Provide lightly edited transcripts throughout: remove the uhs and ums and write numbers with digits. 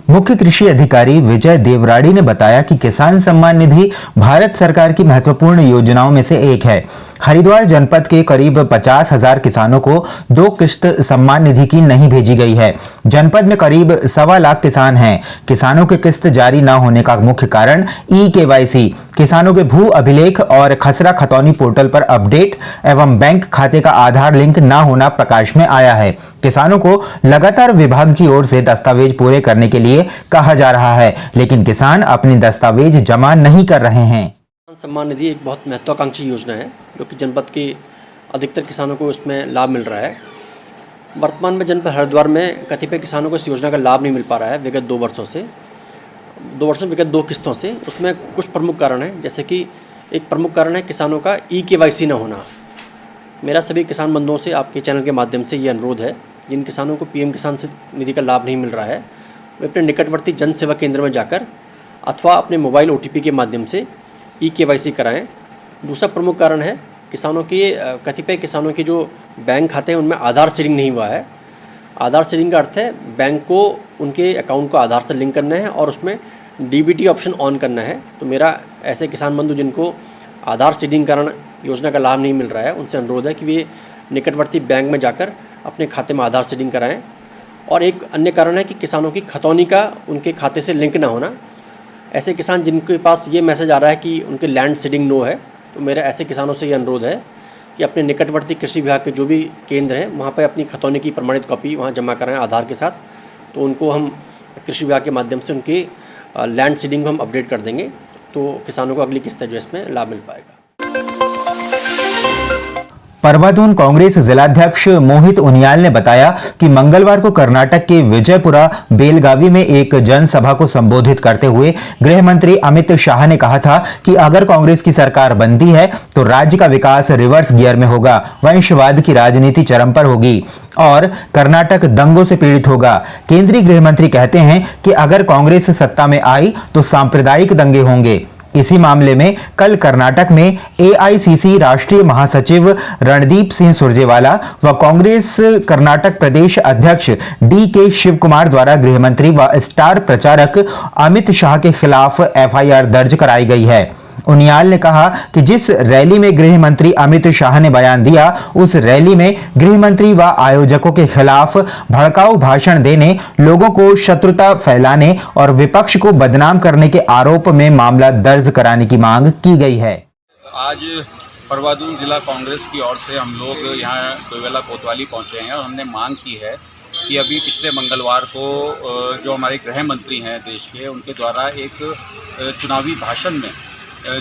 मुख्य कृषि अधिकारी विजय देवराड़ी ने बताया कि किसान सम्मान निधि भारत सरकार की महत्वपूर्ण योजनाओं में से एक है। हरिद्वार जनपद के करीब 50,000 किसानों को 2 किश्त सम्मान निधि की नहीं भेजी गई है। जनपद में करीब 1.25 लाख किसान हैं। किसानों के किस्त जारी न होने का मुख्य कारण ई-केवाईसी, किसानों के भू अभिलेख और खसरा खतौनी पोर्टल पर अपडेट एवं बैंक खाते का आधार लिंक न होना प्रकाश में आया है। किसानों को लगातार विभाग की ओर से दस्तावेज पूरे करने के लिए कहा जा रहा है, लेकिन किसान अपने दस्तावेज जमा नहीं कर रहे हैं। सम्मान निधि एक बहुत महत्वाकांक्षी योजना है जो कि जनपद के अधिकतर किसानों को उसमें लाभ मिल रहा है। वर्तमान में जनपद हरिद्वार में कतिपय किसानों को इस योजना का लाभ नहीं मिल पा रहा है विगत 2 वर्षों विगत 2 किस्तों से। उसमें कुछ प्रमुख कारण हैं, जैसे कि एक प्रमुख कारण है किसानों का ई-केवाईसी न होना। मेरा सभी किसान बंधुओं से आपके चैनल के माध्यम से ये अनुरोध है, जिन किसानों को पीएम किसान निधि का लाभ नहीं मिल रहा है वे अपने निकटवर्ती जन सेवा केंद्र में जाकर अथवा अपने मोबाइल OTP के माध्यम से ई-केवाईसी कराएं। दूसरा प्रमुख कारण है किसानों की कतिपय किसानों के जो बैंक खाते हैं उनमें आधार सीडिंग नहीं हुआ है। आधार सीडिंग का अर्थ है बैंक को उनके अकाउंट को आधार से लिंक करना है और उसमें DBT ऑप्शन ऑन करना है। तो मेरा ऐसे किसान बंधु जिनको आधार सीडिंग कारण योजना का लाभ नहीं मिल रहा है उनसे अनुरोध है कि वे निकटवर्ती बैंक में जाकर अपने खाते में आधार सीडिंग कराएँ। और एक अन्य कारण है कि किसानों की खतौनी का उनके खाते से लिंक ना होना। ऐसे किसान जिनके पास ये मैसेज आ रहा है कि उनके लैंड सीडिंग नो है, तो मेरा ऐसे किसानों से ये अनुरोध है कि अपने निकटवर्ती कृषि विभाग के जो भी केंद्र हैं वहाँ पर अपनी खतौनी की प्रमाणित कॉपी वहाँ जमा कराएं आधार के साथ। तो उनको हम कृषि विभाग के माध्यम से उनके लैंड सीडिंग को हम अपडेट कर देंगे, तो किसानों को अगली किस्त जो इसमें लाभ मिल पाएगा। परवादून कांग्रेस जिलाध्यक्ष मोहित उनियाल ने बताया कि मंगलवार को कर्नाटक के विजयपुरा बेलगावी में एक जनसभा को संबोधित करते हुए गृह मंत्री अमित शाह ने कहा था कि अगर कांग्रेस की सरकार बनती है तो राज्य का विकास रिवर्स गियर में होगा, वंशवाद की राजनीति चरम पर होगी और कर्नाटक दंगों से पीड़ित होगा। केंद्रीय गृह मंत्री कहते हैं कि अगर कांग्रेस सत्ता में आई तो सांप्रदायिक दंगे होंगे। इसी मामले में कल कर्नाटक में AICC राष्ट्रीय महासचिव रणदीप सिंह सुरजेवाला व कांग्रेस कर्नाटक प्रदेश अध्यक्ष DK शिव कुमार द्वारा गृह मंत्री व स्टार प्रचारक अमित शाह के खिलाफ FIR दर्ज कराई गई है। उनियाल ने कहा कि जिस रैली में गृह मंत्री अमित शाह ने बयान दिया उस रैली में गृह मंत्री व आयोजकों के खिलाफ भड़काऊ भाषण देने, लोगों को शत्रुता फैलाने और विपक्ष को बदनाम करने के आरोप में मामला दर्ज कराने की मांग की गई है। आज परवादून जिला कांग्रेस की ओर से हम लोग यहाँ डोवेला कोतवाली पहुँचे हैं और हमने मांग की है कि अभी पिछले मंगलवार को जो हमारे गृह मंत्री हैं देश के, उनके द्वारा एक चुनावी भाषण में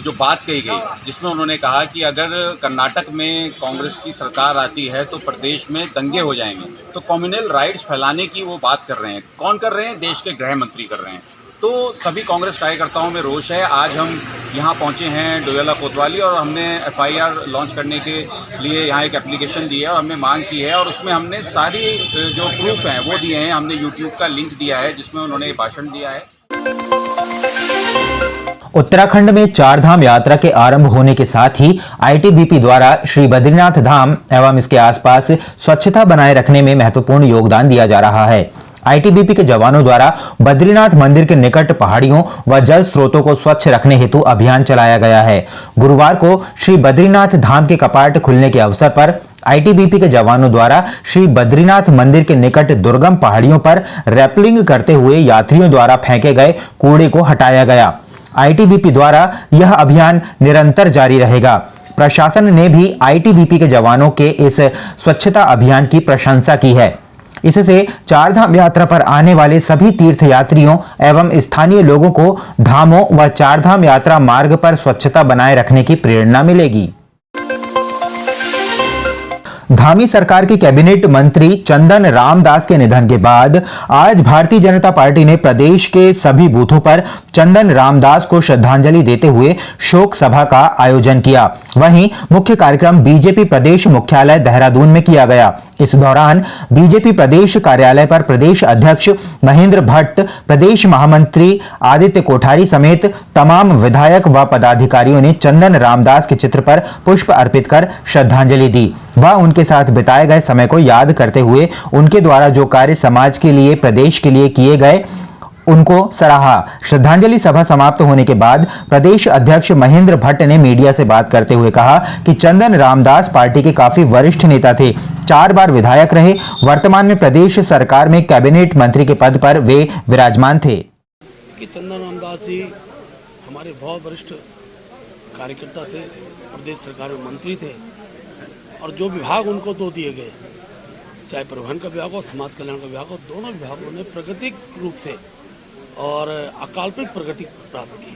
जो बात कही गई जिसमें उन्होंने कहा कि अगर कर्नाटक में कांग्रेस की सरकार आती है तो प्रदेश में दंगे हो जाएंगे, तो कम्युनल राइट्स फैलाने की वो बात कर रहे हैं। कौन कर रहे हैं? देश के गृह मंत्री कर रहे हैं। तो सभी कांग्रेस कार्यकर्ताओं में रोष है। आज हम यहाँ पहुँचे हैं डोवेला कोतवाली और हमने FIR लॉन्च करने के लिए यहाँ एक एप्लीकेशन दी है और हमने मांग की है और उसमें हमने सारी जो प्रूफ हैं वो दिए हैं। हमने YouTube का लिंक दिया है जिसमें उन्होंने भाषण दिया है। उत्तराखंड में 4 धाम यात्रा के आरंभ होने के साथ ही ITBP द्वारा श्री बद्रीनाथ धाम एवं इसके आसपास स्वच्छता बनाए रखने में महत्वपूर्ण योगदान दिया जा रहा है। ITBP के जवानों द्वारा बद्रीनाथ मंदिर के निकट पहाड़ियों व जल स्रोतों को स्वच्छ रखने हेतु अभियान चलाया गया है। गुरुवार को श्री बद्रीनाथ धाम के कपाट खुलने के अवसर पर ITBP के जवानों द्वारा श्री बद्रीनाथ मंदिर के निकट दुर्गम पहाड़ियों पर रैपलिंग करते हुए यात्रियों द्वारा फेंके गए कूड़े को हटाया गया। ITBP द्वारा यह अभियान निरंतर जारी रहेगा। प्रशासन ने भी ITBP के जवानों के इस स्वच्छता अभियान की प्रशंसा की है। इससे 4 धाम यात्रा पर आने वाले सभी तीर्थयात्रियों एवं स्थानीय लोगों को धामों व 4 धाम यात्रा मार्ग पर स्वच्छता बनाए रखने की प्रेरणा मिलेगी। धामी सरकार के कैबिनेट मंत्री चंदन रामदास के निधन के बाद आज भारतीय जनता पार्टी ने प्रदेश के सभी बूथों पर चंदन रामदास को श्रद्धांजलि देते हुए शोक सभा का आयोजन किया। वहीं मुख्य कार्यक्रम बीजेपी प्रदेश मुख्यालय देहरादून में किया गया। इस दौरान बीजेपी प्रदेश कार्यालय पर प्रदेश अध्यक्ष महेंद्र भट्ट, प्रदेश महामंत्री आदित्य कोठारी समेत तमाम विधायक व पदाधिकारियों ने चंदन रामदास के चित्र पर पुष्प अर्पित कर श्रद्धांजलि दी व उनके साथ बिताए गए समय को याद करते हुए उनके द्वारा जो कार्य समाज के लिए, प्रदेश के लिए किए गए उनको सराहा। श्रद्धांजलि सभा समाप्त होने के बाद प्रदेश अध्यक्ष महेंद्र भट्ट ने मीडिया से बात करते हुए कहा कि चंदन रामदास पार्टी के काफी वरिष्ठ नेता थे, 4 बार विधायक रहे, वर्तमान में प्रदेश सरकार में कैबिनेट मंत्री के पद पर वे विराजमान थे। कि चंदन रामदास जी हमारे बहुत वरिष्ठ कार्यकर्ता थे, प्रदेश सरकार में मंत्री थे और जो विभाग उनको दो दिए गए, चाहे परिवहन का विभाग हो, समाज कल्याण का विभाग हो, दोनों विभागों ने प्राकृतिक रूप से और अकाल्पनिक प्रगति प्राप्त की।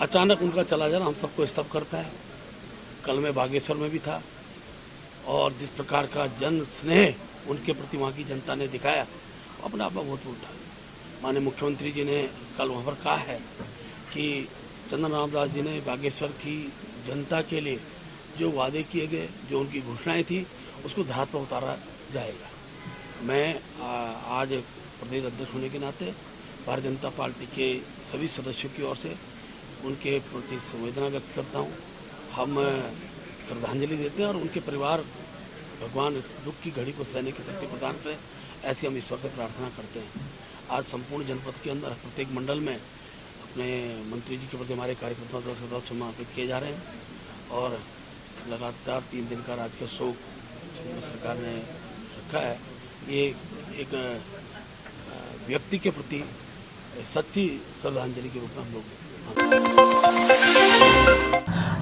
अचानक उनका चला जाना हम सबको स्तब्ध करता है। कल मैं बागेश्वर में भी था और जिस प्रकार का जन स्नेह उनके प्रति वहाँ की जनता ने दिखाया, अपने आप में बहुत था। माननीय मुख्यमंत्री जी ने कल वहाँ पर कहा है कि चंदन रामदास जी ने बागेश्वर की जनता के लिए जो वादे किए गए, जो उनकी घोषणाएं थी, उसको धरातल पर उतारा जाएगा। मैं आज प्रदेश अध्यक्ष होने के नाते भारतीय जनता पार्टी के सभी सदस्यों की ओर से उनके प्रति संवेदना व्यक्त करता हूँ। हम श्रद्धांजलि देते हैं और उनके परिवार भगवान इस दुख की घड़ी को सहने की शक्ति प्रदान करें, ऐसी हम ईश्वर से प्रार्थना करते हैं। आज संपूर्ण जनपद के अंदर प्रत्येक मंडल में अपने मंत्री जी के प्रति हमारे कार्यकर्ताओं द्वारा समर्पित किए जा रहे हैं और लगातार 3 दिन का राजकीय शोक सरकार ने रखा है। ये एक व्यक्ति के प्रति सच्ची श्रद्धांजलि के रूप में हम लोग।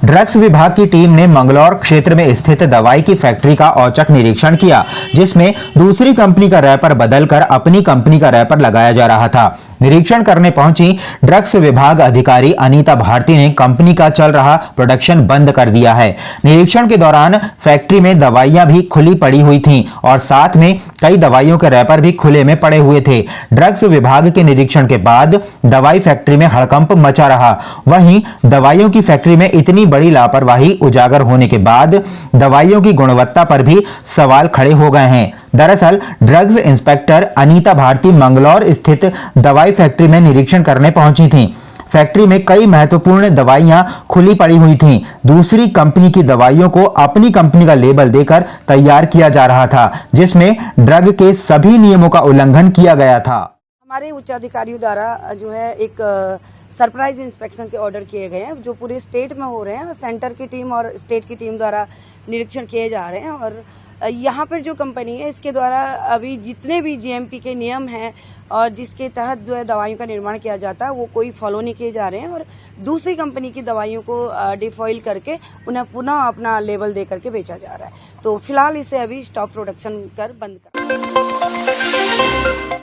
ड्रग्स विभाग की टीम ने मंगलौर क्षेत्र में स्थित दवाई की फैक्ट्री का औचक निरीक्षण किया, जिसमें दूसरी कंपनी का रैपर बदलकर अपनी कंपनी का रैपर लगाया जा रहा था। निरीक्षण करने पहुंची ड्रग्स विभाग अधिकारी अनीता भारती ने कंपनी का चल रहा प्रोडक्शन बंद कर दिया है। निरीक्षण के दौरान फैक्ट्री में दवाइयां भी खुली पड़ी हुई थीं और साथ में कई दवाइयों के रैपर भी खुले में पड़े हुए थे। ड्रग्स विभाग के निरीक्षण के बाद दवाई फैक्ट्री में हड़कंप मचा रहा। वहीं दवाइयों की फैक्ट्री में इतनी बड़ी लापरवाही उजागर होने के बाद दवाइयों की गुणवत्ता पर भी सवाल खड़े हो गए हैं। दरअसल ड्रग्स इंस्पेक्टर अनीता भारती मंगलौर स्थित दवाई फैक्ट्री में निरीक्षण करने पहुंची थीं। फैक्ट्री में कई महत्वपूर्ण दवाइयां खुली पड़ी हुई थीं। दूसरी कंपनी की दवाइयों को अपनी कंपनी का लेबल देकर तैयार किया जा रहा था, जिसमें ड्रग के सभी नियमों का उल्लंघन किया गया था। हमारे उच्च अधिकारियों द्वारा जो है एक सरप्राइज इंस्पेक्शन के ऑर्डर किए गए हैं, जो पूरे स्टेट में हो रहे हैं। सेंटर की टीम और स्टेट की टीम द्वारा निरीक्षण किए जा रहे हैं और यहाँ पर जो कंपनी है इसके द्वारा अभी जितने भी जीएमपी के नियम हैं और जिसके तहत जो है दवाइयों का निर्माण किया जाता है, वो कोई फॉलो नहीं किए जा रहे हैं और दूसरी कंपनी की दवाइयों को डिफॉइल करके उन्हें पुनः अपना लेबल दे करके बेचा जा रहा है। तो फिलहाल इसे अभी स्टॉक प्रोडक्शन कर बंद कर